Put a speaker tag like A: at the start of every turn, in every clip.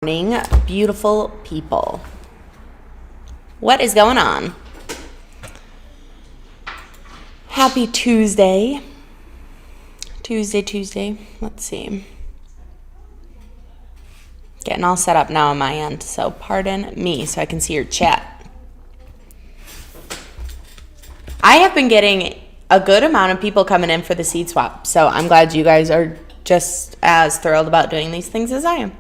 A: Morning, beautiful people. What is going on? Happy Tuesday. Tuesday. Let's see. Getting all set up now on my end, so pardon me so I can see your chat. I have been getting a good amount of people coming in for the seed swap, so I'm glad you guys are just as thrilled about doing these things as I am.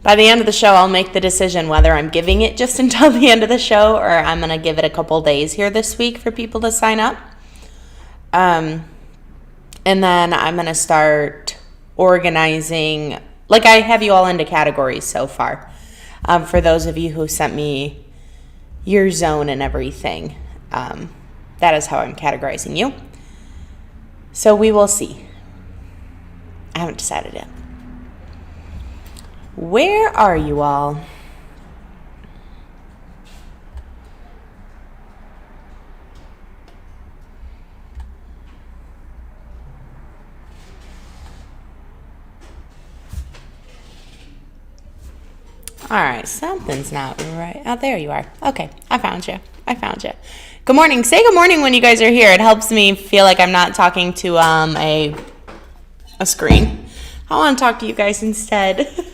A: By the end of the show, I'll make the decision whether I'm giving it just until the end of the show or I'm going to give it a couple days here this week for people to sign up. And then I'm going to start organizing, like I have you all into categories so far. For those of you who sent me your zone and everything, that is how I'm categorizing you. So we will see. I haven't decided yet. Where are you all? All right, something's not right. Oh, there you are. Okay, I found you. Good morning. Say good morning when you guys are here. It helps me feel like I'm not talking to a screen. I want to talk to you guys instead.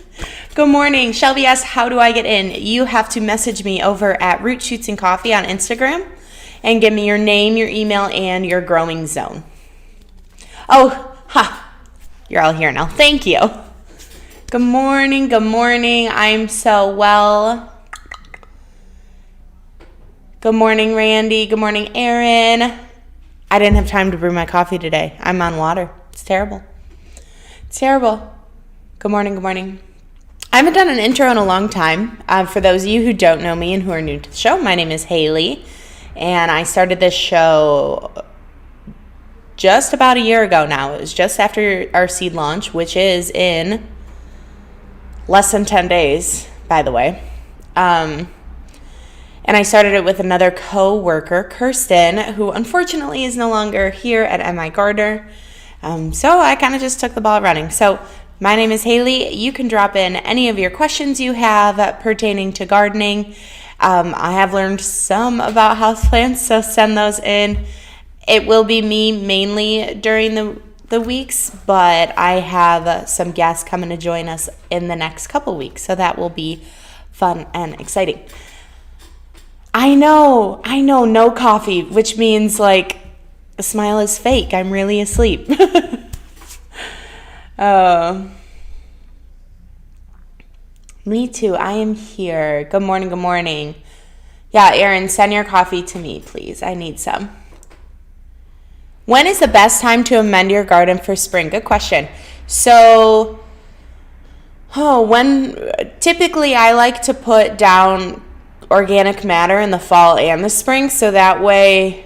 A: Good morning. Shelby asks, how do I get in? You have to message me over at Root Shoots and Coffee on Instagram and give me your name, your email, and your growing zone. Oh, you're all here now. Thank you. Good morning. I'm so well. Good morning, Randy. Good morning, Erin. I didn't have time to brew my coffee today. I'm on water. It's terrible. Good morning. I haven't done an intro in a long time. For those of you who don't know me and who are new to the show, my name is Haley, and I started this show just about a year ago now. It was just after our seed launch, which is in less than 10 days, by the way. And I started it with another co-worker, Kirsten, who unfortunately is no longer here at MIgardener. So I kind of just took the ball running. So my name is Haley. You can drop in any of your questions you have pertaining to gardening. I have learned some about houseplants, so send those in. It will be me mainly during the weeks, but I have some guests coming to join us in the next couple weeks, so that will be fun and exciting. I know, no coffee, which means like the smile is fake. I'm really asleep. Me too. I am here. Good morning. Yeah, Erin, send your coffee to me, please. I need some. When is the best time to amend your garden for spring? Good question. So, typically I like to put down organic matter in the fall and the spring, so that way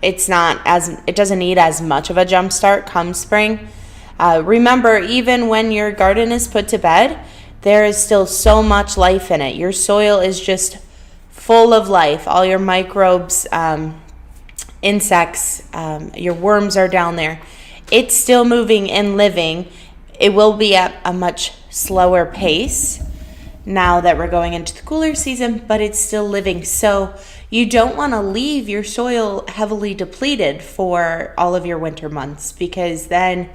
A: it doesn't need as much of a jump start come spring. Remember, even when your garden is put to bed, there is still so much life in it. Your soil is just full of life. All your microbes, insects, your worms are down there. It's still moving and living. It will be at a much slower pace now that we're going into the cooler season, but it's still living. So you don't want to leave your soil heavily depleted for all of your winter months, because then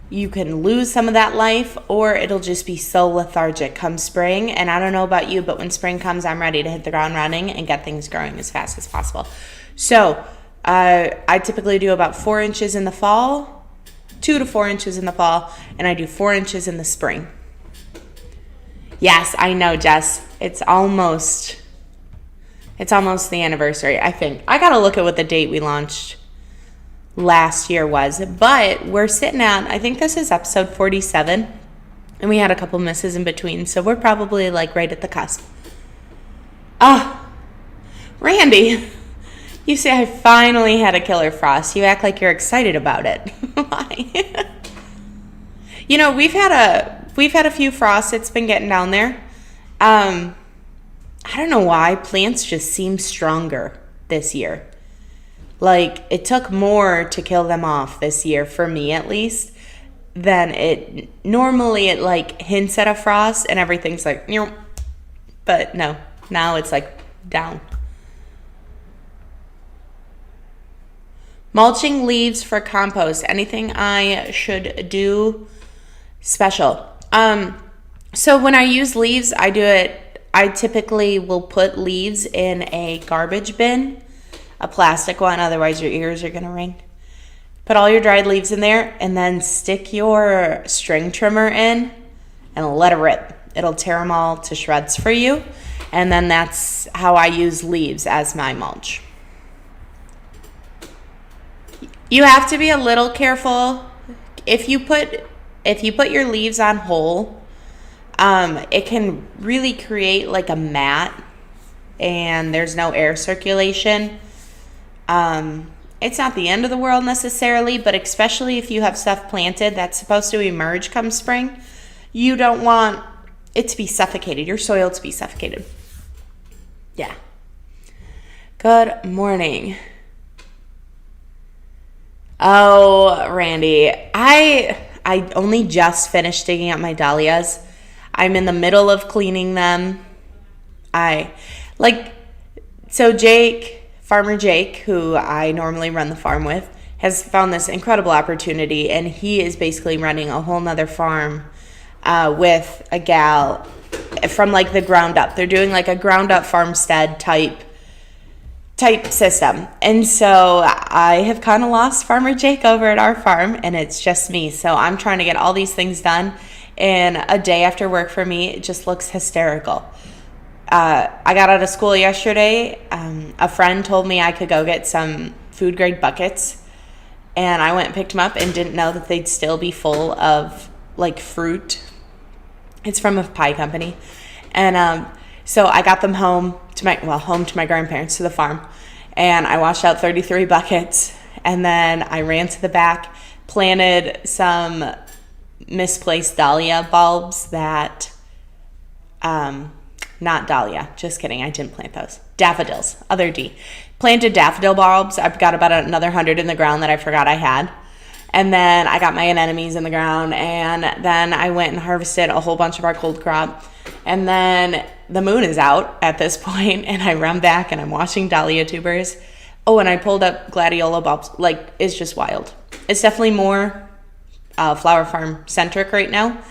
A: you can lose some of that life, or it'll just be so lethargic come spring. And I don't know about you, but when spring comes, I'm ready to hit the ground running and get things growing as fast as possible. So I typically do about 4 inches in the fall, 2 to 4 inches in the fall, and I do 4 inches in the spring. Yes, I know, Jess. It's almost the anniversary, I think. I got to look at what the date we launched last year was, but we're sitting at, I think this is episode 47, and we had a couple misses in between, so we're probably like right at the cusp. Randy, you say I finally had a killer frost. You act like you're excited about it. Why? You know, we've had a few frosts. It's been getting down there. I don't know why plants just seem stronger this year. Like, it took more to kill them off this year, for me at least, than it normally. It like hints at a frost and everything's like, "Meow." But no, now it's like down. Mulching leaves for compost. Anything I should do special? So when I use leaves, I typically will put leaves in a garbage bin, a plastic one, otherwise your ears are gonna ring. Put all your dried leaves in there and then stick your string trimmer in and let it rip. It'll tear them all to shreds for you. And then that's how I use leaves as my mulch. You have to be a little careful. If you put your leaves on whole, it can really create like a mat and there's no air circulation. It's not the end of the world necessarily, but especially if you have stuff planted that's supposed to emerge come spring, you don't want it to be suffocated, your soil to be suffocated. Yeah. Good morning. Oh, Randy, I only just finished digging up my dahlias. I'm in the middle of cleaning them. Farmer Jake, who I normally run the farm with, has found this incredible opportunity, and he is basically running a whole nother farm with a gal from like the ground up. They're doing like a ground up farmstead type system. And so I have kind of lost Farmer Jake over at our farm, and it's just me. So I'm trying to get all these things done in a day after work. For me, it just looks hysterical. I got out of school yesterday. A friend told me I could go get some food grade buckets, and I went and picked them up and didn't know that they'd still be full of like fruit. It's from a pie company. And so I got them home to my grandparents, to the farm, and I washed out 33 buckets, and then I ran to the back, planted some misplaced dahlia bulbs that not dahlia, just kidding, I didn't plant those. Daffodils, other D. Planted daffodil bulbs. I've got about another 100 in the ground that I forgot I had. And then I got my anemones in the ground, and then I went and harvested a whole bunch of our cold crop. And then the moon is out at this point, and I run back and I'm washing dahlia tubers. Oh, and I pulled up gladiola bulbs. Like, it's just wild. It's definitely more flower farm centric right now,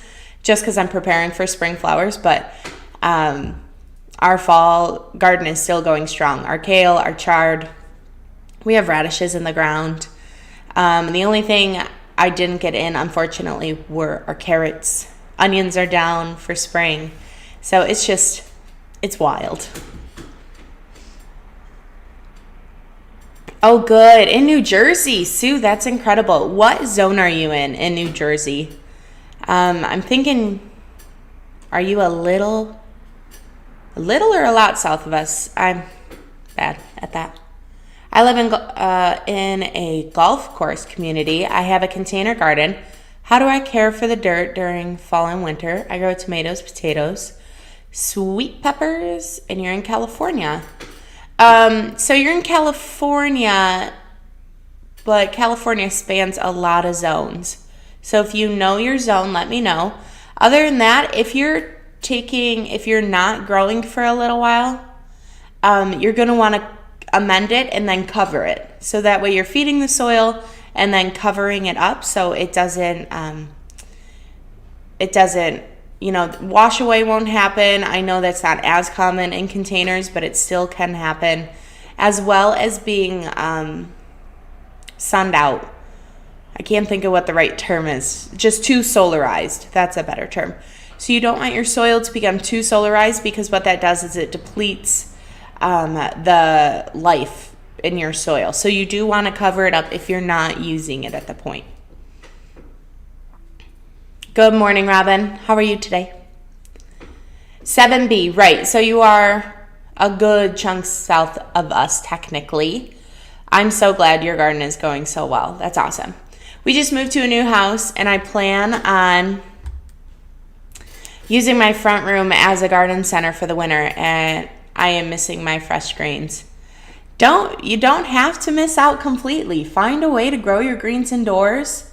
A: just because I'm preparing for spring flowers. But our fall garden is still going strong. Our kale, our chard, we have radishes in the ground. The only thing I didn't get in, unfortunately, were our carrots. Onions are down for spring. So it's wild. Oh, good. In New Jersey. Sue, that's incredible. What zone are you in New Jersey? I'm thinking, are you a little or a lot south of us? I'm bad at that. I live in a golf course community. I have a container garden. How do I care for the dirt during fall and winter? I grow tomatoes, potatoes, sweet peppers, and you're in California. So you're in California, but California spans a lot of zones. So if you know your zone, let me know. Other than that, if you're not growing for a little while, you're going to want to amend it and then cover it. So that way you're feeding the soil and then covering it up so it doesn't, wash away won't happen. I know that's not as common in containers, but it still can happen, as well as being sunned out. I can't think of what the right term is. Just too solarized. That's a better term. So you don't want your soil to become too solarized, because what that does is it depletes the life in your soil. So you do want to cover it up if you're not using it at the point. Good morning, Robin. How are you today? 7B, right. So you are a good chunk south of us, technically. I'm so glad your garden is going so well. That's awesome. We just moved to a new house, and I plan on using my front room as a garden center for the winter, and I am missing my fresh greens. You don't have to miss out completely. Find a way to grow your greens indoors.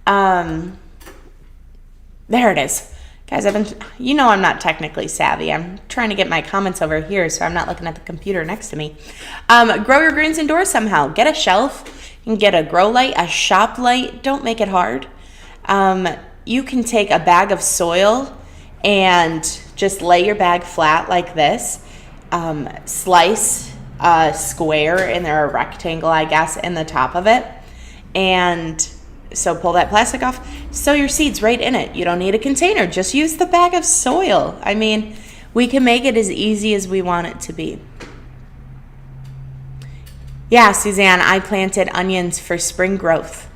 A: There it is. Guys, I'm not technically savvy. I'm trying to get my comments over here so I'm not looking at the computer next to me. Grow your greens indoors somehow. Get a shelf. You can get a grow light, a shop light. Don't make it hard. You can take a bag of soil and just lay your bag flat like this. Slice a square and a rectangle, I guess, in the top of it. And so pull that plastic off, sow your seeds right in it. You don't need a container. Just use the bag of soil. I mean, we can make it as easy as we want it to be. Yeah, Suzanne, I planted onions for spring growth.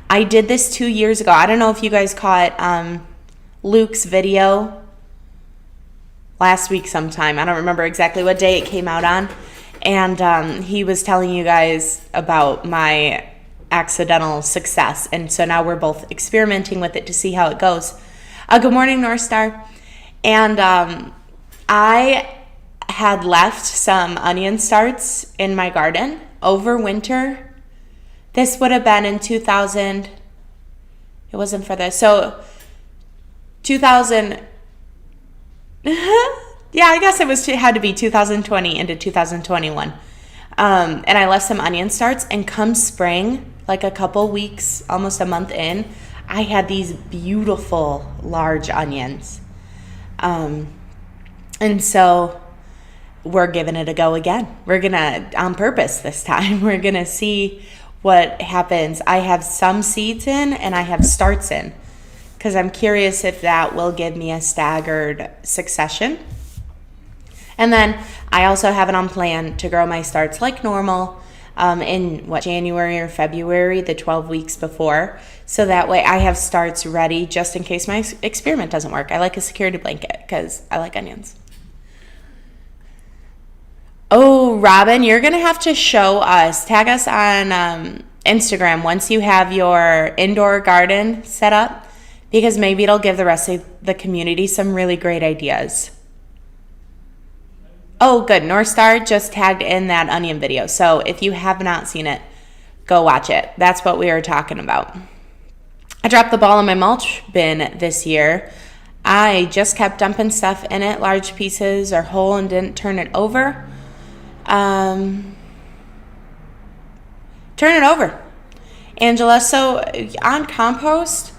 A: I did this 2 years ago. I don't know if you guys caught Luke's video last week sometime. I don't remember exactly what day it came out on. And he was telling you guys about my accidental success. And so now we're both experimenting with it to see how it goes. Good morning, North Star. And I had left some onion starts in my garden over winter. This would have been in 2000. It wasn't for this. So 2000. Yeah, I guess it had to be 2020 into 2021. And I left some onion starts, and come spring, like a couple weeks, almost a month in, I had these beautiful large onions. And so we're giving it a go again. We're going to, on purpose this time, we're going to see what happens. I have some seeds in and I have starts in, because I'm curious if that will give me a staggered succession. And then I also have it on plan to grow my starts like normal in January or February, the 12 weeks before. So that way I have starts ready just in case my experiment doesn't work. I like a security blanket because I like onions. Oh, Robin, you're going to have to show us, tag us on Instagram once you have your indoor garden set up, because maybe it'll give the rest of the community some really great ideas. Oh, good. North Star just tagged in that onion video. So if you have not seen it, go watch it. That's what we were talking about. I dropped the ball in my mulch bin this year. I just kept dumping stuff in it, large pieces or whole, and didn't turn it over. Turn it over, Angela. So on compost,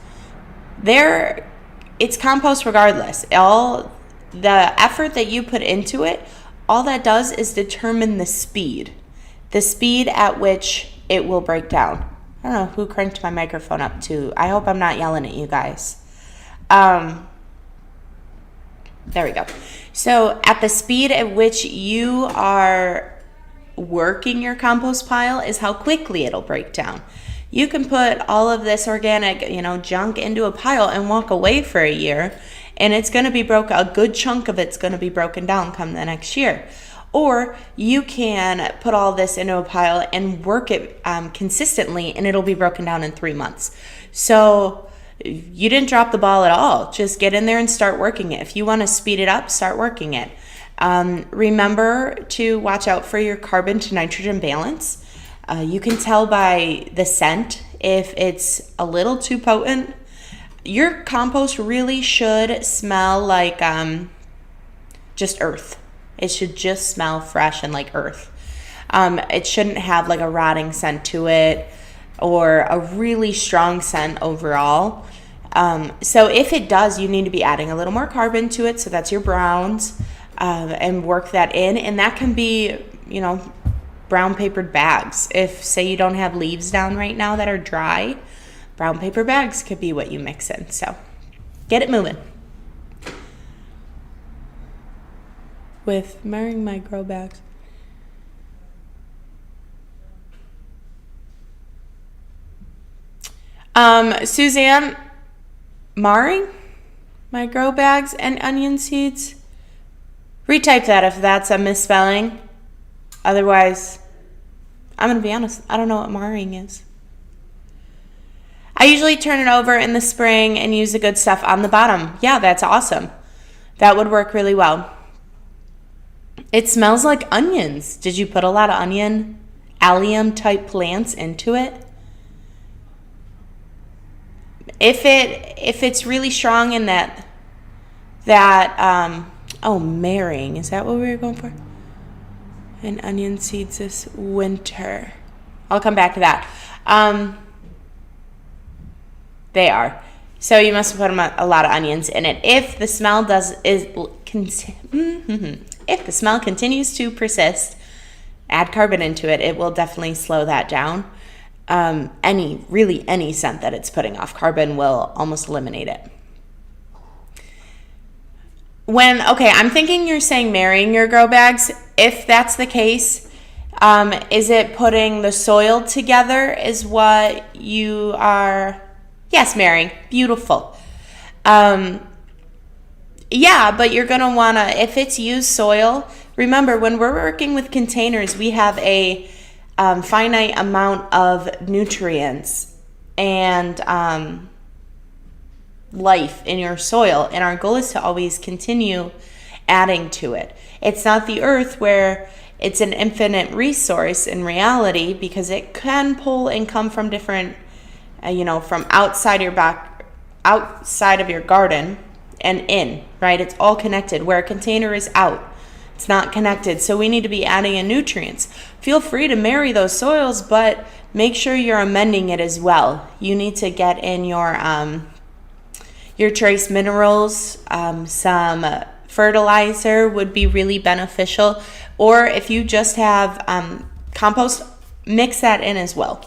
A: it's compost regardless. All the effort that you put into it, all that does is determine the speed at which it will break down. I don't know who cranked my microphone up to. I hope I'm not yelling at you guys. There we go. So at the speed at which you are working your compost pile is how quickly it'll break down. You can put all of this organic, junk into a pile and walk away for a year, and it's going to be a good chunk of it's going to be broken down come the next year. Or you can put all this into a pile and work it consistently, and it'll be broken down in 3 months. So you didn't drop the ball at all. Just get in there and start working it. If you want to speed it up, start working it. Remember to watch out for your carbon to nitrogen balance. You can tell by the scent if it's a little too potent. Your compost really should smell like just earth. It should just smell fresh and like earth. It shouldn't have like a rotting scent to it or a really strong scent overall. So if it does, you need to be adding a little more carbon to it. So that's your browns, and work that in. And that can be, brown papered bags. If, say, you don't have leaves down right now that are dry, brown paper bags could be what you mix in. So get it moving. With marrying my grow bags. Suzanne, marring my grow bags and onion seeds. Retype that if that's a misspelling. Otherwise, I'm going to be honest, I don't know what marring is. I usually turn it over in the spring and use the good stuff on the bottom. Yeah, that's awesome. That would work really well. It smells like onions. Did you put a lot of onion, allium type plants into it? If it's really strong in that marrying, is that what we were going for? And onion seeds this winter. I'll come back to that. They are. So you must have put a lot of onions in it. If the smell if the smell continues to persist, add carbon into it. It will definitely slow that down. Any scent that it's putting off, carbon will almost eliminate it. I'm thinking you're saying marrying your grow bags. If that's the case, is it putting the soil together is what you are? Yes, marrying. Beautiful. Yeah, but you're going to want to, if it's used soil, remember when we're working with containers, we have a finite amount of nutrients and life in your soil, and our goal is to always continue adding to it. It's not the earth where it's an infinite resource in reality, because it can pull and come from different from outside of your garden and in, right? It's all connected. Where a container is out, it's not connected. So we need to be adding in nutrients. Feel free to marry those soils, but make sure you're amending it as well. You need to get in your trace minerals. Some fertilizer would be really beneficial. Or if you just have compost, mix that in as well.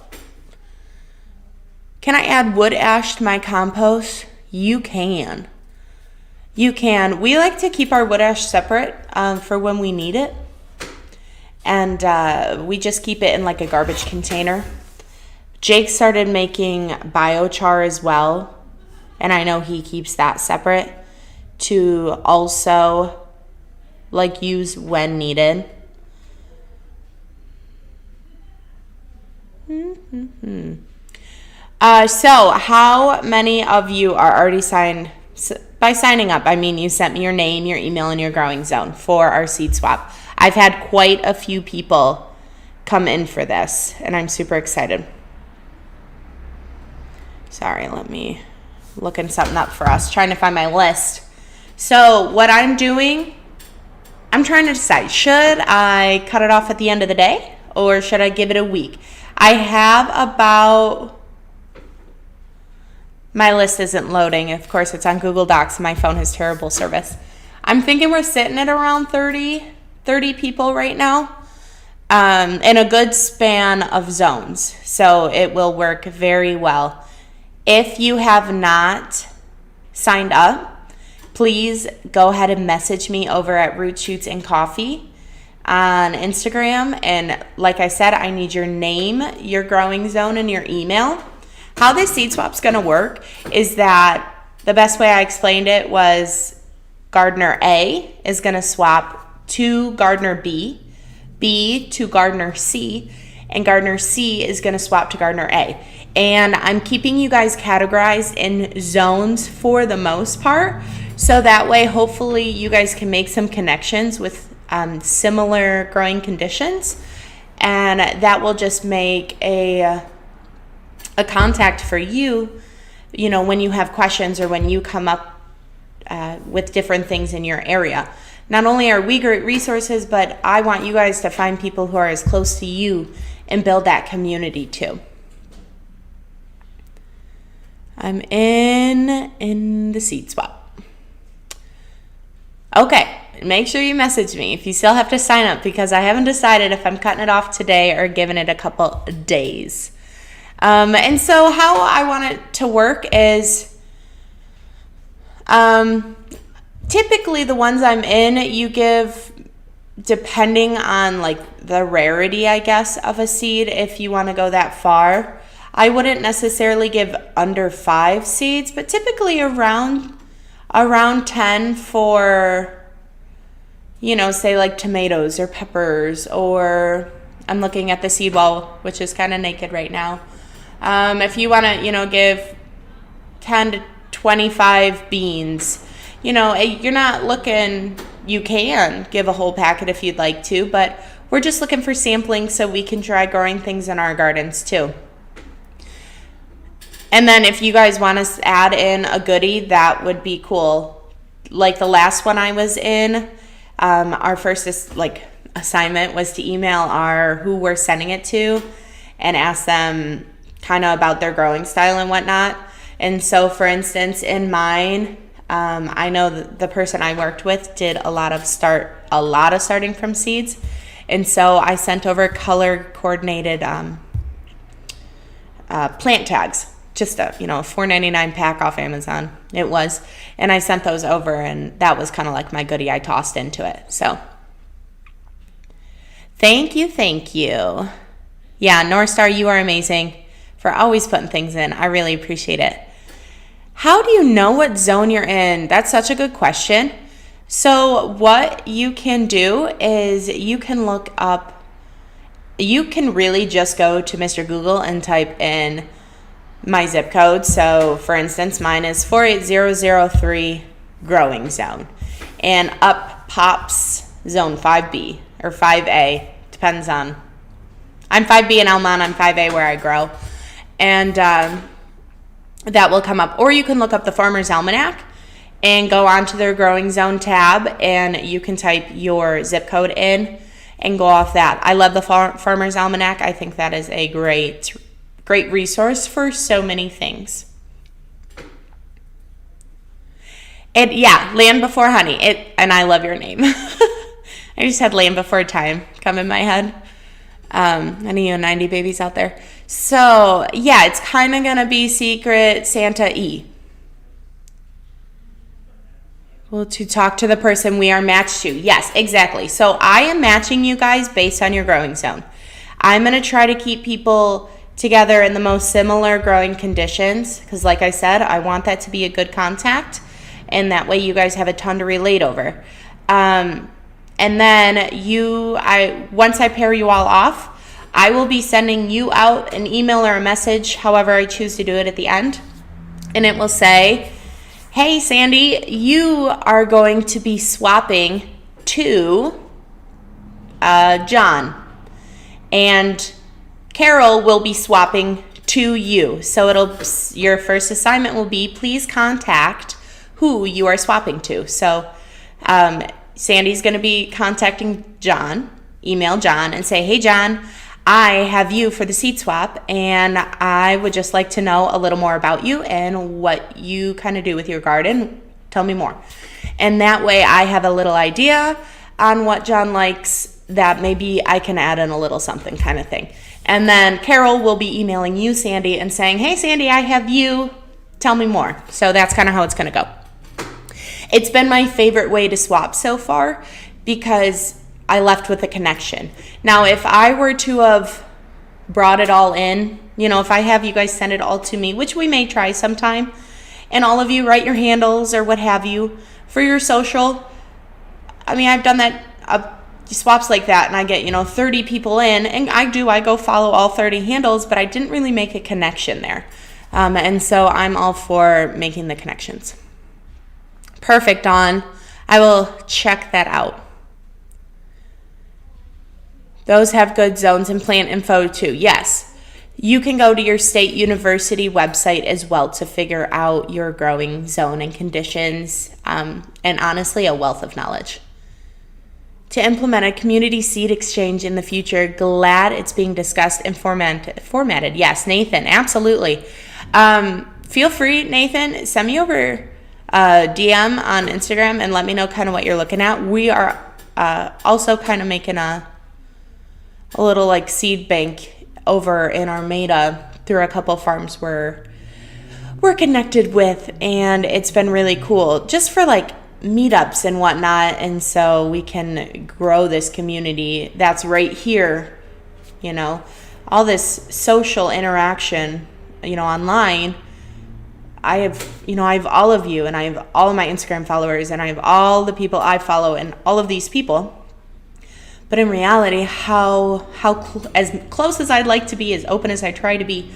A: Can I add wood ash to my compost? You can. You can. We like to keep our wood ash separate for when we need it. And we just keep it in like a garbage container. Jake started making biochar as well. And I know he keeps that separate to also use when needed. So how many of you are already signed? By signing up, I mean you sent me your name, your email, and your growing zone for our seed swap. I've had quite a few people come in for this, and I'm super excited. Sorry, let me looking something up for us, trying to find my list. So what I'm doing, I'm trying to decide, should I cut it off at the end of the day or should I give it a week? I have about... My list isn't loading. Of course, it's on Google Docs. My phone has terrible service. I'm thinking we're sitting at around 30 people right now in a good span of zones. So it will work very well. If you have not signed up, please go ahead and message me over at Root Shoots and Coffee on Instagram. And like I said, I need your name, your growing zone, and your email. How this seed swap's going to work is that the best way I explained it was Gardener A is going to swap to Gardener B, B to Gardener C, and Gardener C is going to swap to Gardener A. And I'm keeping you guys categorized in zones for the most part, so that way hopefully you guys can make some connections with similar growing conditions, and that will just make a contact for you, when you have questions or when you come up with different things in your area. Not only are we great resources, but I want you guys to find people who are as close to you and build that community too. I'm in the seed swap. Okay, make sure you message me if you still have to sign up, because I haven't decided if I'm cutting it off today or giving it a couple days. And so how I want it to work is typically the ones I'm in, you give, depending on the rarity, I guess, of a seed, if you want to go that far. I wouldn't necessarily give under 5 seeds, but typically around 10 for, say tomatoes or peppers, or I'm looking at the seed wall, which is kind of naked right now. If you want to, give 10 to 25 beans, you're not looking you can give a whole packet if you'd like to, but we're just looking for sampling so we can try growing things in our gardens too. And then if you guys want us to add in a goodie, that would be cool. Like the last one I was in, our first assignment was to email who we're sending it to and ask them kind of about their growing style and whatnot. And so, for instance, in mine, I know that the person I worked with did a lot of starting from seeds, and so I sent over color coordinated plant tags. Just a $4.99 pack off Amazon it was, and I sent those over, and that was kind of like my goodie I tossed into it. So thank you. Yeah, North Star, you are amazing for always putting things in. I really appreciate it. How do you know what zone you're in? That's such a good question. So what you can do is you can really just go to Mr. Google and type in my zip code. So for instance, mine is 48003 growing zone, and up pops zone 5B or 5A, depends on, I'm 5B in Elmont, I'm 5A where I grow, and that will come up. Or you can look up the Farmer's Almanac and go onto their growing zone tab, and you can type your zip code in and go off that. I love the Farmer's Almanac. I think that is a great resource for so many things. Land Before Honey. And I love your name. I just had Land Before Time come in my head. Any of you 90 babies out there. So yeah, it's kind of gonna be Secret Santa E. Well, to talk to the person we are matched to. Yes, exactly. So I am matching you guys based on your growing zone. I'm gonna try to keep people together in the most similar growing conditions, because like I said, I want that to be a good contact, and that way you guys have a ton to relate over. And then once I pair you all off, I will be sending you out an email or a message, however I choose to do it at the end, and it will say, hey Sandy, you are going to be swapping to John, and Carol will be swapping to you. So your first assignment will be, please contact who you are swapping to. So Sandy's going to be contacting John, email John and say, hey John, I have you for the seed swap, and I would just like to know a little more about you and what you kind of do with your garden. Tell me more. And that way I have a little idea on what John likes that maybe I can add in a little something kind of thing. And then Carol will be emailing you, Sandy, and saying, hey, Sandy, I have you. Tell me more. So that's kind of how it's going to go. It's been my favorite way to swap so far because I left with a connection. Now, if I were to have brought it all in, if I have you guys send it all to me, which we may try sometime, and all of you write your handles or what have you for your social. I mean, I've done that swaps like that, and I get 30 people in, and I go follow all 30 handles, but I didn't really make a connection there, and so I'm all for making the connections. Perfect, Dawn. I will check that out. Those have good zones and plant info too. Yes, you can go to your state university website as well to figure out your growing zone and conditions, and honestly, a wealth of knowledge. To implement a community seed exchange in the future, glad it's being discussed and formatted. Yes, Nathan, absolutely. Feel free, Nathan, send me over a DM on Instagram and let me know kind of what you're looking at. We are also kind of making a little like seed bank over in Armada through a couple farms we're connected with, and it's been really cool just for like meetups and whatnot, and so we can grow this community that's right here, all this social interaction, online. I have all of you, and I have all of my Instagram followers, and I have all the people I follow, and all of these people. But in reality, as close as I'd like to be, as open as I try to be,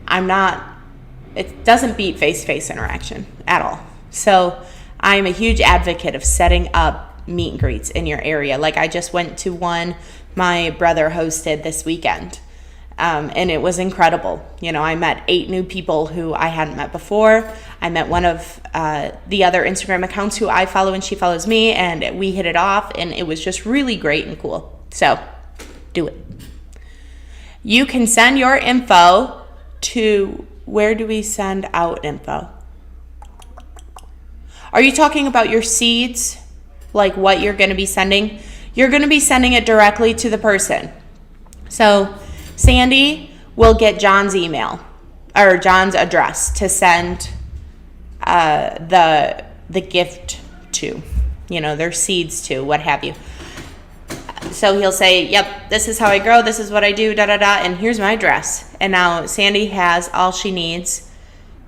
A: it doesn't beat face-to-face interaction at all. So I'm a huge advocate of setting up meet and greets in your area. Like I just went to one my brother hosted this weekend. And it was incredible. You know, I met 8 new people who I hadn't met before. I met one of the other Instagram accounts who I follow and she follows me, and we hit it off, and it was just really great and cool. So do it. You can send your info to, where do we send out info? Are you talking about your seeds? Like what you're going to be sending? You're going to be sending it directly to the person. So Sandy will get John's email or John's address to send the gift to, you know, their seeds to, what have you. So he'll say, yep, this is how I grow, this is what I do, and here's my address. And now Sandy has all she needs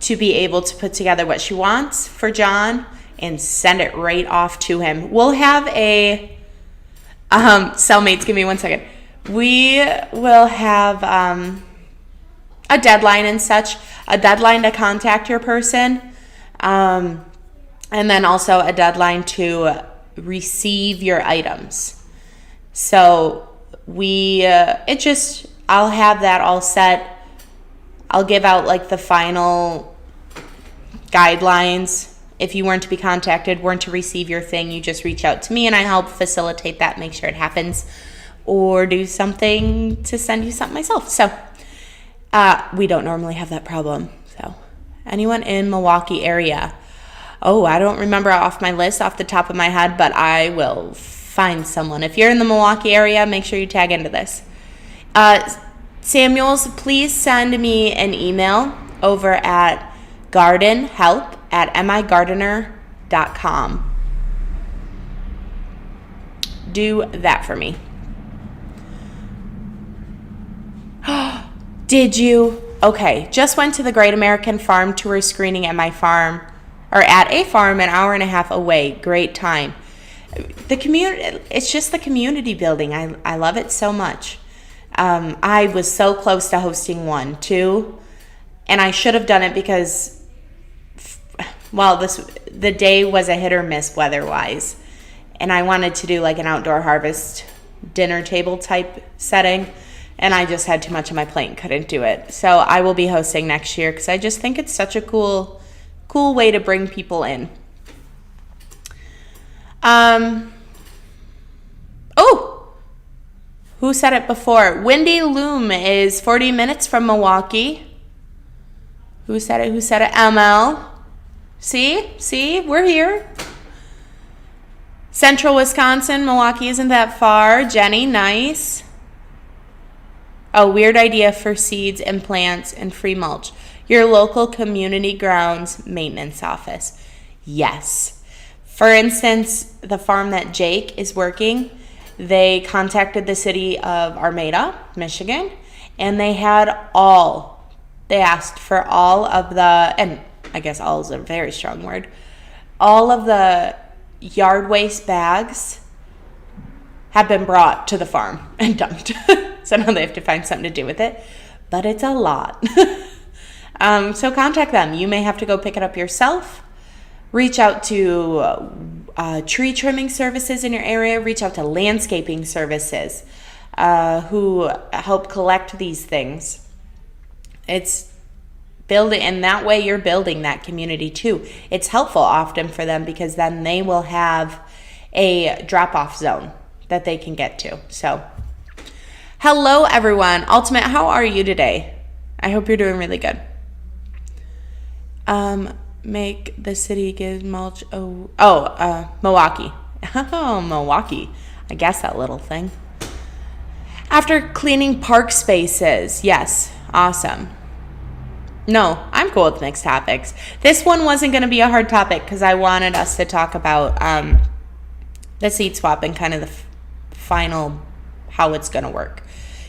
A: to be able to put together what she wants for John and send it right off to him. We'll have a, cellmates, give me 1 second. We will have a deadline and such, a deadline to contact your person, and then also a deadline to receive your items. So I'll have that all set. I'll give out like the final guidelines. If you weren't to be contacted, weren't to receive your thing, you just reach out to me and I help facilitate that, make sure it happens, or do something to send you something myself. So we don't normally have that problem. So anyone in Milwaukee area? Oh, I don't remember off my list off the top of my head, but I will find someone. If you're in the Milwaukee area, make sure you tag into this. Samuels, please send me an email over at gardenhelp@MIgardener.com. Do that for me. Did you? Okay, just went to the Great American Farm Tour screening at my farm, or at a farm an hour and a half away. Great time. The community, it's just the community building. I love it so much. I was so close to hosting one too, and I should have done it because, well, the day was a hit or miss weather-wise, and I wanted to do like an outdoor harvest dinner table type setting, and I just had too much on my plate and couldn't do it. So I will be hosting next year because I just think it's such a cool way to bring people in. Who said it before? Windy Loom is 40 minutes from Milwaukee. Who said it? ML. See, we're here. Central Wisconsin, Milwaukee isn't that far. Jenny, nice. Oh, weird idea for seeds and plants and free mulch. Your local community grounds maintenance office. Yes. For instance, the farm that Jake is working, they contacted the city of Armada, Michigan, and they asked for all of the, and I guess all is a very strong word, all of the yard waste bags have been brought to the farm and dumped. So now they have to find something to do with it, but it's a lot. So contact them. You may have to go pick it up yourself. Reach out to tree trimming services in your area. Reach out to landscaping services who help collect these things. It's building, and that way you're building that community too. It's helpful often for them because then they will have a drop-off zone that they can get to. So, hello everyone. Ultimate, how are you today? I hope you're doing really good. Make the city give mulch. Milwaukee. Oh, Milwaukee. I guess that little thing. After cleaning park spaces. Yes. Awesome. No, I'm cool with mixed topics. This one wasn't going to be a hard topic because I wanted us to talk about the seed swap and kind of the final how it's going to work.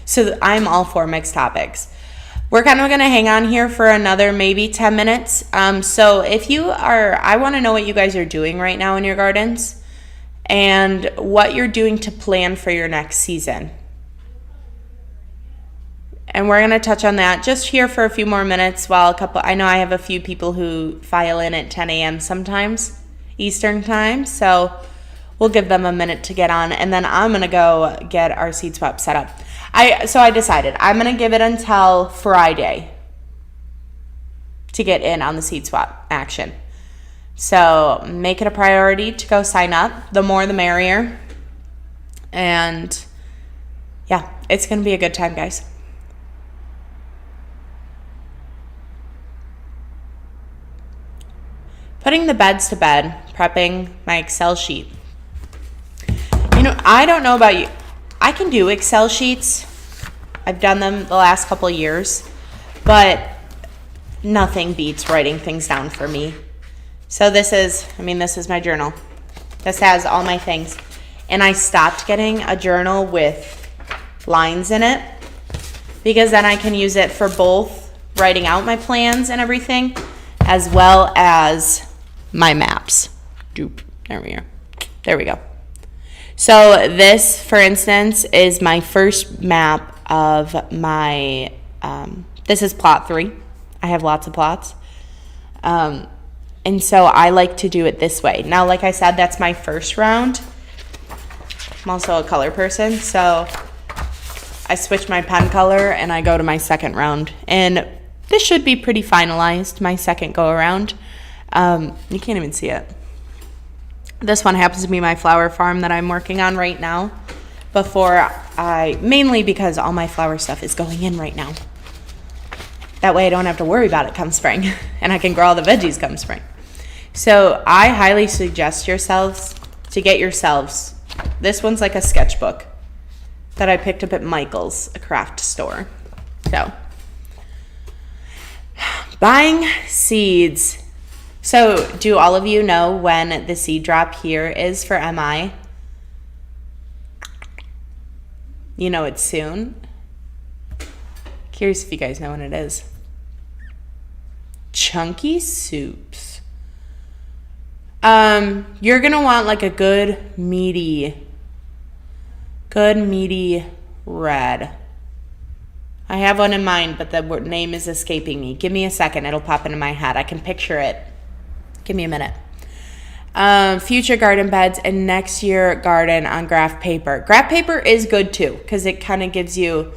A: So I'm all for mixed topics. We're kind of going to hang on here for another maybe 10 minutes. So if you are, I want to know what you guys are doing right now in your gardens and what you're doing to plan for your next season. And we're going to touch on that just here for a few more minutes while I know I have a few people who file in at 10 a.m. sometimes, Eastern time. So we'll give them a minute to get on, and then I'm going to go get our seed swap set up. So I decided I'm going to give it until Friday to get in on the seed swap action. So make it a priority to go sign up. The more the merrier. And yeah, it's going to be a good time, guys. Putting the beds to bed, prepping my Excel sheet. I don't know about you. I can do Excel sheets. I've done them the last couple of years, but nothing beats writing things down for me. So this is my journal. This has all my things. And I stopped getting a journal with lines in it because then I can use it for both writing out my plans and everything as well as my maps. There we go. So this, for instance, is my first map of my, this is plot 3. I have lots of plots. And so I like to do it this way. Now, like I said, that's my first round. I'm also a color person, so I switch my pen color and I go to my second round. And this should be pretty finalized, my second go around. You can't even see it. This one happens to be my flower farm that I'm working on right now. Mainly because all my flower stuff is going in right now. That way I don't have to worry about it come spring. And I can grow all the veggies come spring. So I highly suggest to get yourselves, this one's like a sketchbook that I picked up at Michael's, a craft store. So, buying seeds. So, do all of you know when the seed drop here is for MI? You know it's soon. Curious if you guys know when it is. Chunky soups. You're going to want like a good meaty red. I have one in mind, but the name is escaping me. Give me a second. It'll pop into my head. I can picture it. Give me a minute. Future garden beds and next year garden on graph paper. Graph paper is good too because it kind of gives you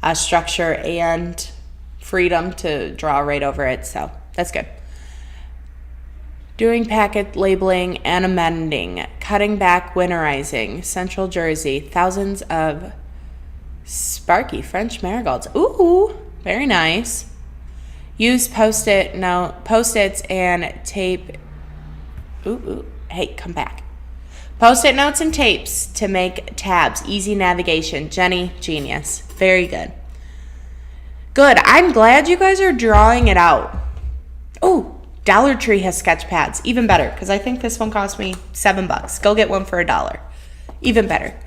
A: a structure and freedom to draw right over it. So that's good. Doing packet labeling and amending. Cutting back winterizing. Central Jersey. Thousands of sparky French marigolds. Ooh, very nice. Use Post-its and tape. Hey, come back. Post-it notes and tapes to make tabs. Easy navigation. Jenny, genius. Very good. Good. I'm glad you guys are drawing it out. Oh, Dollar Tree has sketch pads. Even better, because I think this one cost me $7. Go get one for $1. Even better.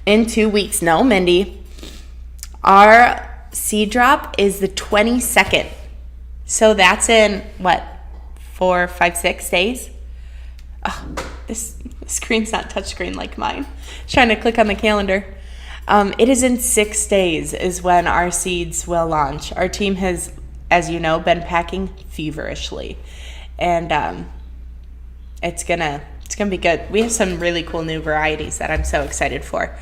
A: In 2 weeks. No, Mindy. Our seed drop is the 22nd. So that's in, 4, 5, 6 days? Oh, this screen's not touchscreen like mine. Trying to click on the calendar. It is in 6 days is when our seeds will launch. Our team has, as you know, been packing feverishly. And it's gonna be good. We have some really cool new varieties that I'm so excited for.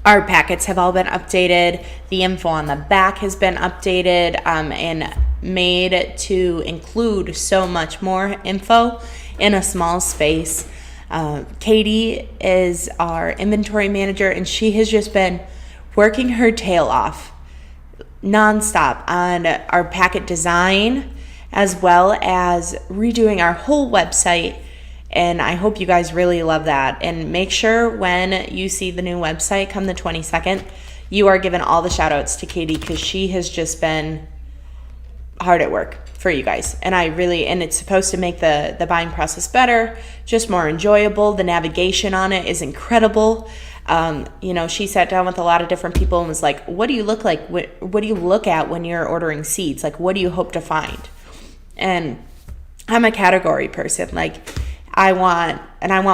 A: Our packets have all been updated. The info on the back has been updated and made to include so much more info in a small space. Katie is our inventory manager, and she has just been working her tail off nonstop on our packet design as well as redoing our whole website. And I hope you guys really love that. And make sure when you see the new website come the 22nd, you are given all the shout outs to Katie because she has just been hard at work for you guys. And it's supposed to make the buying process better, just more enjoyable. The navigation on it is incredible. She sat down with a lot of different people and was like, what do you look like? What do you look at when you're ordering seeds? Like, what do you hope to find? And I'm a category person. Like, I want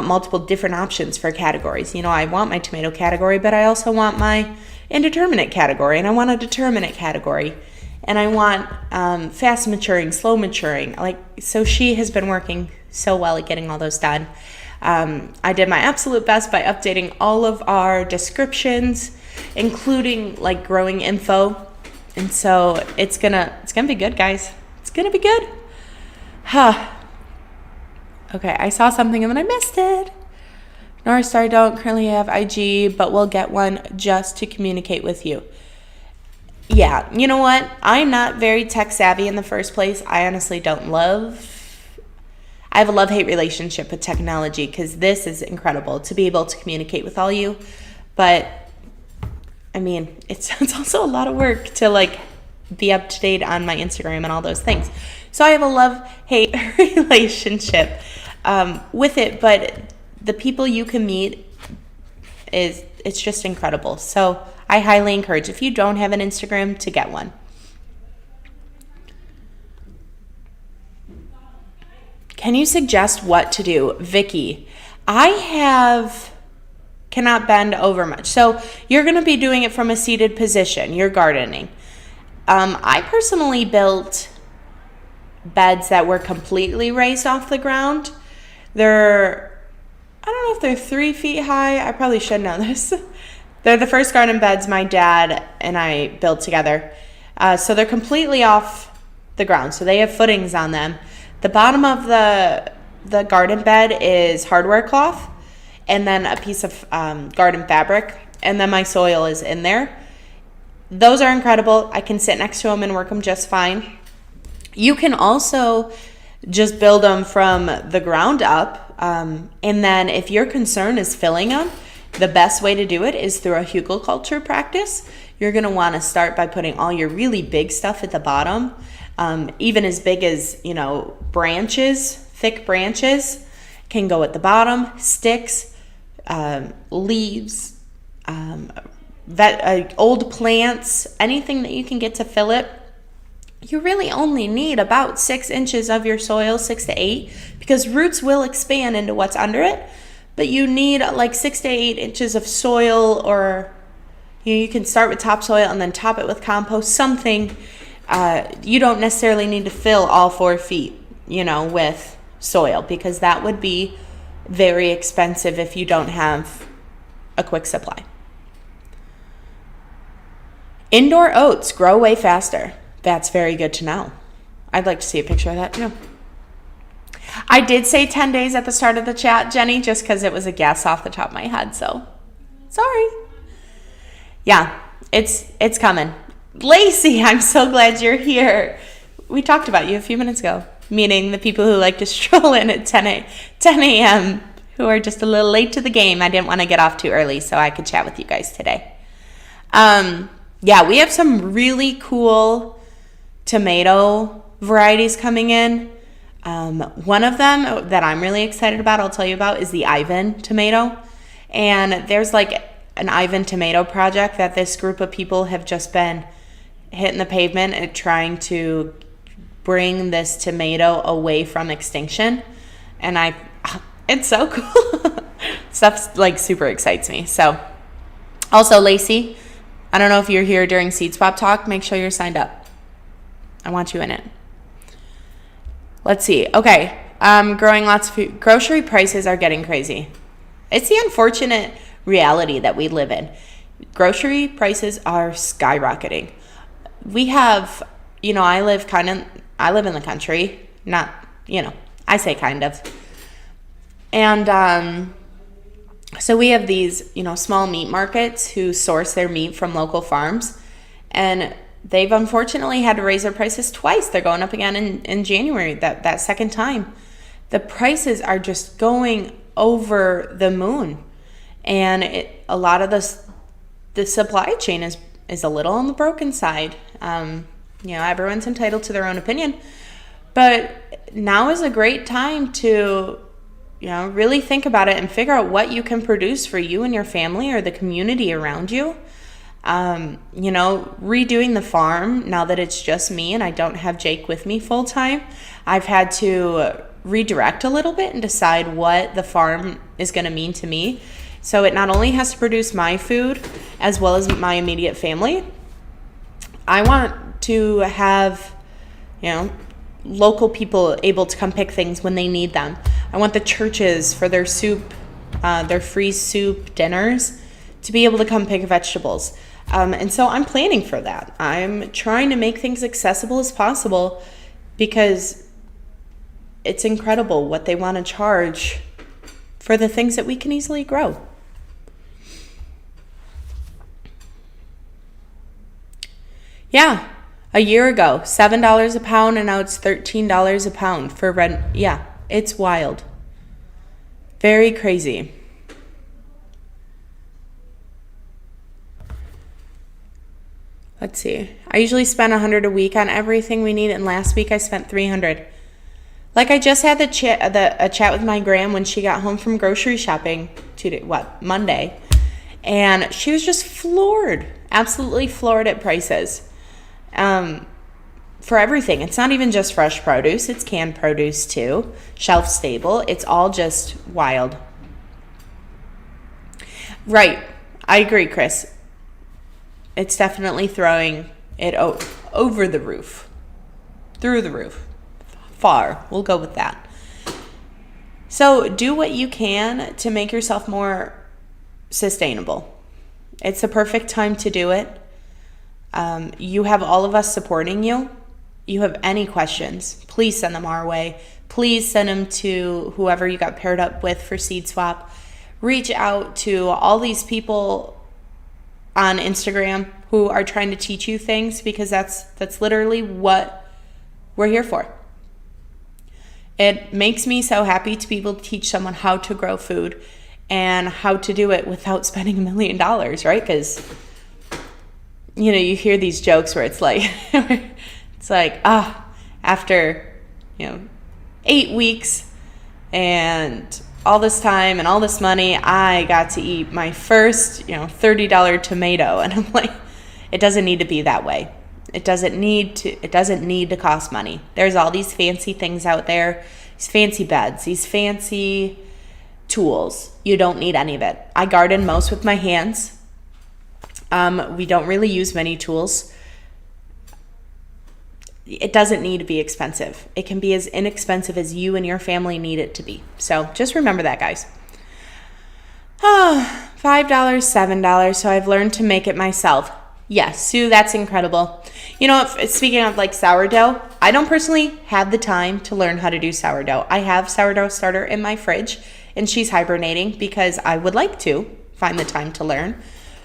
A: multiple different options for categories. I want my tomato category, but I also want my indeterminate category, and I want a determinate category, and I want fast maturing, slow maturing. So she has been working so well at getting all those done. I did my absolute best by updating all of our descriptions, including like growing info. And so it's gonna be good, guys. It's gonna be good. Okay, I saw something and then I missed it. North Star don't currently have IG, but we'll get one just to communicate with you. Yeah, you know what? I'm not very tech savvy in the first place. I honestly I have a love-hate relationship with technology because this is incredible to be able to communicate with all you. But, I mean, it's also a lot of work to, like, be up to date on my Instagram and all those things. So I have a love-hate relationship with it, but the people you can meet it's just incredible. So I highly encourage, if you don't have an Instagram, to get one. Can you suggest what to do? Vicky, cannot bend over much. So you're going to be doing it from a seated position. You're gardening. I personally built beds that were completely raised off the ground. I don't know if they're 3 feet high. I probably should know this. They're the first garden beds my dad and I built together. So they're completely off the ground. So they have footings on them. The bottom of the garden bed is hardware cloth and then a piece of garden fabric. And then my soil is in there. Those are incredible. I can sit next to them and work them just fine. You can also just build them from the ground up. And then if your concern is filling them, the best way to do it is through a hugelkultur practice. You're going to want to start by putting all your really big stuff at the bottom, even as big as, branches, thick branches can go at the bottom, sticks, leaves, old plants, anything that you can get to fill it. You really only need about 6 inches of your soil, 6 to 8, because roots will expand into what's under it. But you need like 6 to 8 inches of soil, or you can start with topsoil and then top it with compost, something. You don't necessarily need to fill all 4 feet, with soil, because that would be very expensive if you don't have a quick supply. Indoor oats grow way faster. That's very good to know. I'd like to see a picture of that too. I did say 10 days at the start of the chat, Jenny, just because it was a guess off the top of my head, so sorry. Yeah, it's coming. Lacey, I'm so glad you're here. We talked about you a few minutes ago, meaning the people who like to stroll in at 10 a.m., who are just a little late to the game. I didn't want to get off too early so I could chat with you guys today. Yeah, we have some really cool tomato varieties coming in. One of them that I'm really excited about, I'll tell you about, is the Ivan tomato. And there's like an Ivan tomato project that this group of people have just been hitting the pavement and trying to bring this tomato away from extinction. And it's so cool. Stuff like super excites me. So also, Lacey, I don't know if you're here during Seed Swap Talk. Make sure you're signed up. I want you in it. Let's see. Okay. Growing lots of food. Grocery prices are getting crazy. It's the unfortunate reality that we live in. Grocery prices are skyrocketing. We have, I live in the country. Not, I say kind of. And so we have these, small meat markets who source their meat from local farms. And they've unfortunately had to raise their prices twice. They're going up again in January, that second time. The prices are just going over the moon. And a lot of the supply chain is a little on the broken side. Everyone's entitled to their own opinion. But now is a great time to, really think about it and figure out what you can produce for you and your family or the community around you. Redoing the farm, now that it's just me and I don't have Jake with me full time, I've had to redirect a little bit and decide what the farm is going to mean to me. So it not only has to produce my food as well as my immediate family. I want to have, local people able to come pick things when they need them. I want the churches for their soup, their free soup dinners, to be able to come pick vegetables. And so I'm planning for that. I'm trying to make things accessible as possible because it's incredible what they want to charge for the things that we can easily grow. Yeah, a year ago, $7 a pound, and now it's $13 a pound for red. Yeah, it's wild. Very crazy. Let's see. I usually spend $100 a week on everything we need, and last week I spent $300. Like, I just had a chat with my gram when she got home from grocery shopping Monday, and she was just floored, absolutely floored at prices. For everything. It's not even just fresh produce, it's canned produce too, shelf stable. It's all just wild. Right. I agree, Chris. It's definitely throwing it over the roof. Through the roof. Far. We'll go with that. So do what you can to make yourself more sustainable. It's the perfect time to do it. You have all of us supporting you. You have any questions, please send them our way. Please send them to whoever you got paired up with for Seed Swap. Reach out to all these people on Instagram who are trying to teach you things, because that's literally what we're here for. It makes me so happy to be able to teach someone how to grow food and how to do it without spending $1 million, right? Because, you know, you hear these jokes where it's like, after, 8 weeks and all this time and all this money, I got to eat my first, $30 tomato. And I'm like, it doesn't need to be that way. It doesn't need to cost money. There's all these fancy things out there, these fancy beds, these fancy tools. You don't need any of it. I garden most with my hands. We don't really use many tools. It doesn't need to be expensive. It can be as inexpensive as you and your family need it to be. So just remember that, guys. $5, $7. So I've learned to make it myself. Yes, Sue, that's incredible. Speaking of like sourdough, I don't personally have the time to learn how to do sourdough. I have sourdough starter in my fridge, and she's hibernating because I would like to find the time to learn.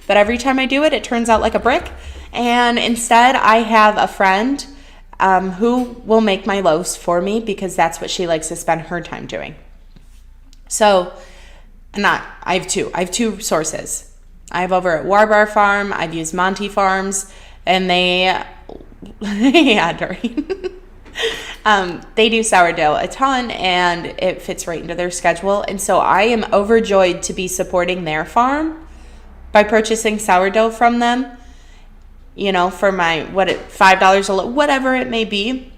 A: But every time I do it, it turns out like a brick. And instead, I have a friend who will make my loaves for me because that's what she likes to spend her time doing. So, I have two sources. I have over at Warbar Farm, I've used Monty Farms, and they do sourdough a ton, and it fits right into their schedule. And so I am overjoyed to be supporting their farm by purchasing sourdough from them, for my, $5 a loaf, whatever it may be,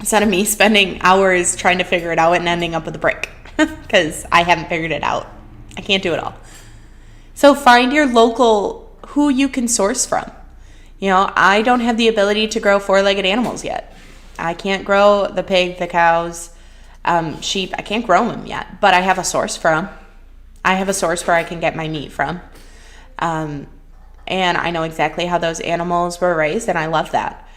A: instead of me spending hours trying to figure it out and ending up with a brick because I haven't figured it out. I can't do it all. So find your local, who you can source from. I don't have the ability to grow four-legged animals yet. I can't grow the pig, the cows, sheep. I can't grow them yet, but I have a source for them. I have a source where I can get my meat from. And I know exactly how those animals were raised, and I love that.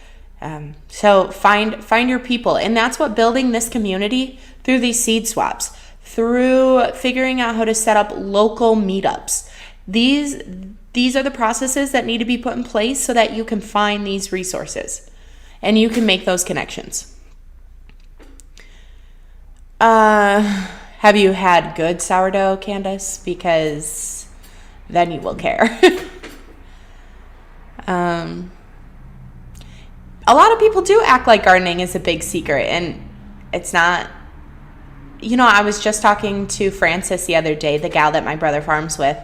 A: So find your people. And that's what building this community through these seed swaps, through figuring out how to set up local meetups. These are the processes that need to be put in place so that you can find these resources and you can make those connections. Have you had good sourdough, Candace? Because then you will care. A lot of people do act like gardening is a big secret, and it's not. I was just talking to Frances the other day, the gal that my brother farms with.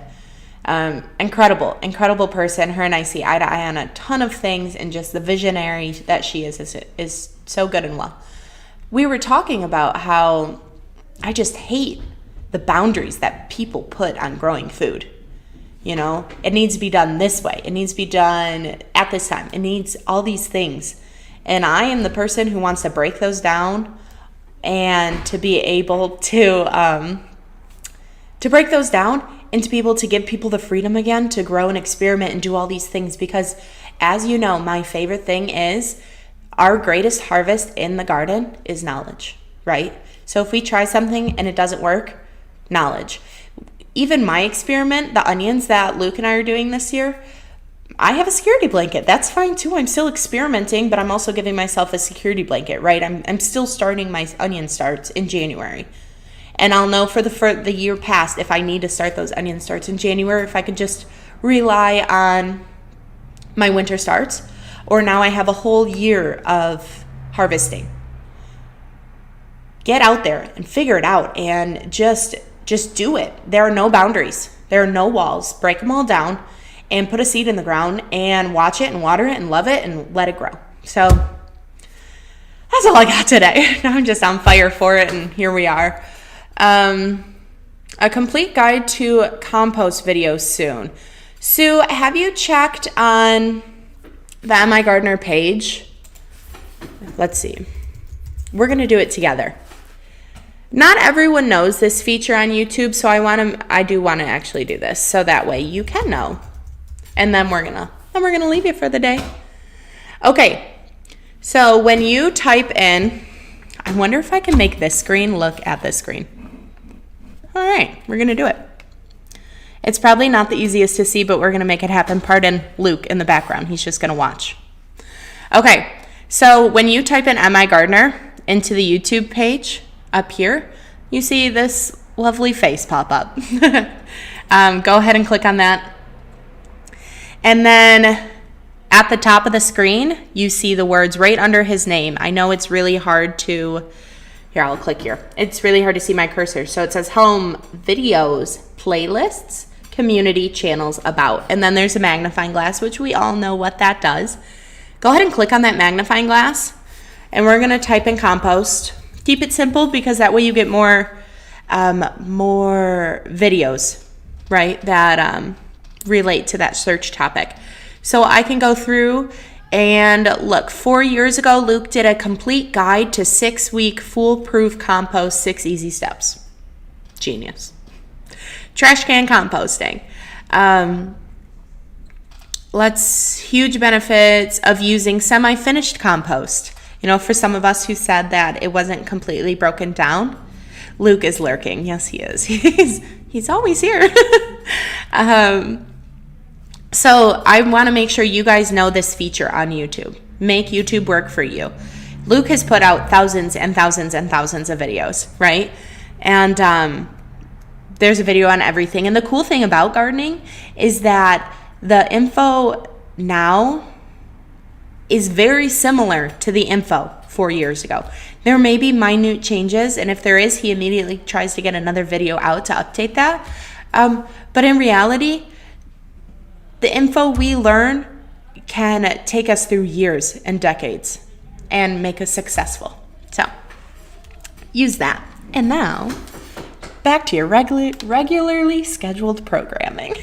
A: Incredible person. Her and I see eye to eye on a ton of things, and just the visionary that she is so good and well. We were talking about how I just hate the boundaries that people put on growing food. It needs to be done this way. It needs to be done at this time. It needs all these things. And I am the person who wants to break those down and to be able to break those down and to be able to give people the freedom again to grow and experiment and do all these things. Because as you know, my favorite thing is our greatest harvest in the garden is knowledge, right? So if we try something and it doesn't work, knowledge. Even my experiment, the onions that Luke and I are doing this year, I have a security blanket. That's fine too. I'm still experimenting, but I'm also giving myself a security blanket, right? I'm still starting my onion starts in January. And I'll know for the year past if I need to start those onion starts in January, if I could just rely on my winter starts, or now I have a whole year of harvesting. Get out there and figure it out and just do it. There are no boundaries. There are no walls. Break them all down and put a seed in the ground and watch it and water it and love it and let it grow. So that's all I got today. I'm just on fire for it, and here we are. A complete guide to compost video soon. Sue, have you checked on the MIgardener page? Let's see. We're going to do it together. Not everyone knows this feature on YouTube, so I do want to actually do this so that way you can know. And then we're going to leave you for the day. Okay. So when you type in, I wonder if I can make this screen look at this screen. All right, we're going to do it. It's probably not the easiest to see, but we're going to make it happen. Pardon Luke in the background. He's just going to watch. Okay, so when you type in MIgardener into the YouTube page up here, you see this lovely face pop up. Go ahead and click on that. And then at the top of the screen, you see the words right under his name. I know it's really hard to... Here, I'll click here. It's really hard to see my cursor. So it says home, videos, playlists, community, channels, about. And then there's a magnifying glass, which we all know what that does. Go ahead and click on that magnifying glass. And we're going to type in compost. Keep it simple because that way you get more videos, right, that relate to that search topic. So I can go through and look. 4 years ago, Luke did a complete guide to 6-week foolproof compost, 6 easy steps. Genius. Trash can composting. Huge benefits of using semi-finished compost. You know, for some of us who said that it wasn't completely broken down, Luke is lurking. Yes, he is. He's always here. So I want to make sure you guys know this feature on YouTube. Make YouTube work for you. Luke has put out thousands and thousands and thousands of videos, right? And there's a video on everything. And the cool thing about gardening is that the info now is very similar to the info 4 years ago. There may be minute changes, and if there is, he immediately tries to get another video out to update that. But in reality, the info we learn can take us through years and decades and make us successful. So use that. And now, back to your regularly scheduled programming.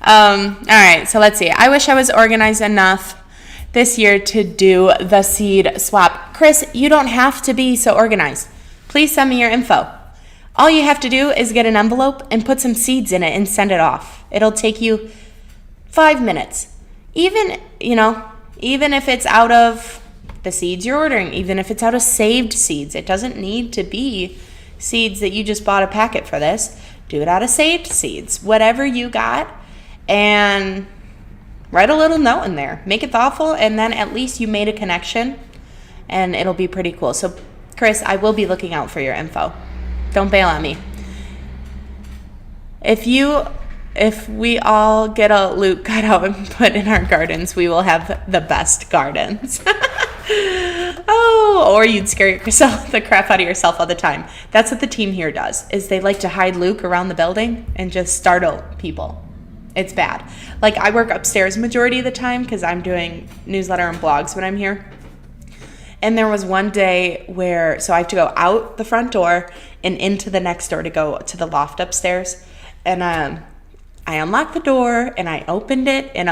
A: All right, so let's see. I wish I was organized enough this year to do the seed swap. Chris, you don't have to be so organized. Please send me your info. All you have to do is get an envelope and put some seeds in it and send it off. It'll take you 5 minutes. Even if it's out of the seeds you're ordering, even if it's out of saved seeds, it doesn't need to be seeds that you just bought a packet for this. Do it out of saved seeds, whatever you got, and write a little note in there. Make it thoughtful, and then at least you made a connection, and it'll be pretty cool. So, Chris, I will be looking out for your info. Don't bail on me. If we all get a Luke cut out and put in our gardens, we will have the best gardens. Oh, or you'd scare yourself the crap out of yourself all the time. That's what the team here does, is they like to hide Luke around the building and just startle people. It's bad. Like, I work upstairs majority of the time because I'm doing newsletter and blogs when I'm here. And there was one day where, so I have to go out the front door and into the next door to go to the loft upstairs. And I unlocked the door and I opened it and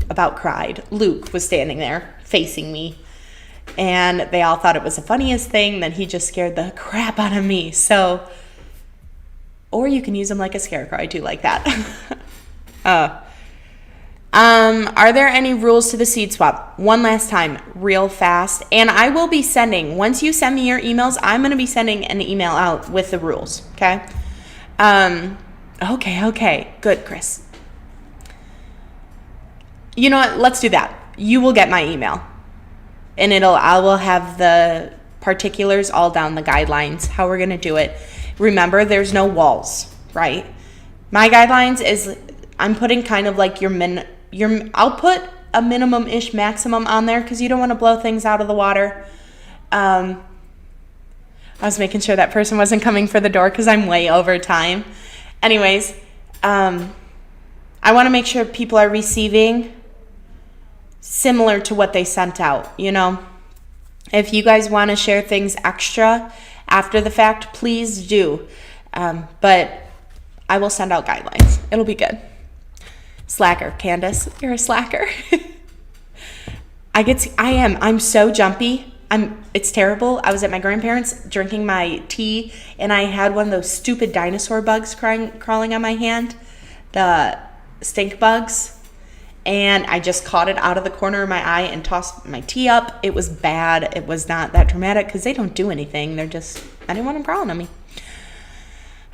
A: about cried. Luke was standing there facing me And they all thought it was the funniest thing. Then he just scared the crap out of me. So, or you can use him like a scarecrow. I do like that. Are there any rules to the seed swap? One last time, real fast. And I will be sending, once you send me your emails, I'm going to be sending an email out with the rules. Okay? Okay. Good, Chris. You know what? Let's do that. You will get my email. And I will have the particulars all down, the guidelines, how we're going to do it. Remember, there's no walls, right? My guidelines is I'm putting kind of like I'll put a minimum-ish maximum on there because you don't want to blow things out of the water. I was making sure that person wasn't coming for the door because I'm way over time. Anyways, I want to make sure people are receiving similar to what they sent out, you know. If you guys want to share things extra after the fact, please do. But I will send out guidelines. It'll be good. Slacker, Candace, you're a slacker. I'm so jumpy. It's terrible. I was at my grandparents' drinking my tea, and I had one of those stupid dinosaur bugs crawling on my hand, the stink bugs. And I just caught it out of the corner of my eye and tossed my tea up. It was bad. It was not that dramatic because they don't do anything. I didn't want them crawling on me.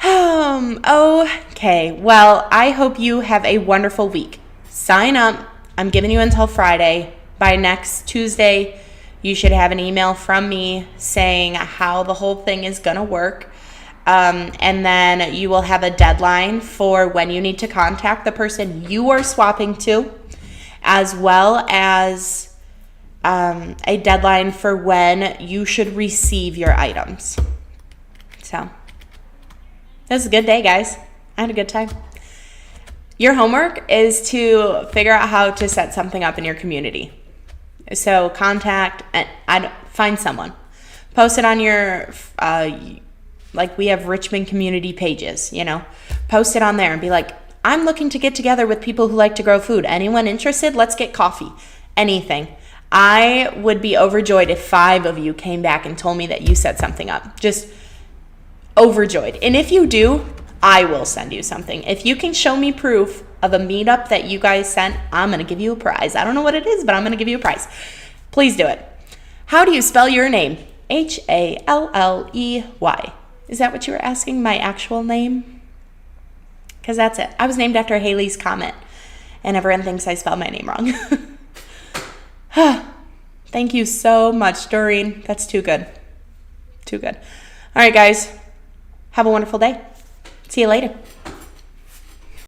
A: Okay. Well, I hope you have a wonderful week. Sign up. I'm giving you until Friday. By next Tuesday, you should have an email from me saying how the whole thing is going to work. And then you will have a deadline for when you need to contact the person you are swapping to, as well as a deadline for when you should receive your items. So, this is a good day, guys. I had a good time. Your homework is to figure out how to set something up in your community. So, find someone. Post it on your... like we have Richmond community pages, you know, post it on there and be like, I'm looking to get together with people who like to grow food. Anyone interested? Let's get coffee. Anything. I would be overjoyed if 5 of you came back and told me that you set something up. Just overjoyed. And if you do, I will send you something. If you can show me proof of a meetup that you guys sent, I'm going to give you a prize. I don't know what it is, but I'm going to give you a prize. Please do it. How do you spell your name? Halley. Is that what you were asking, my actual name? Because that's it. I was named after Haley's Comet, and everyone thinks I spelled my name wrong. Thank you so much, Doreen. That's too good. Too good. All right, guys. Have a wonderful day. See you later.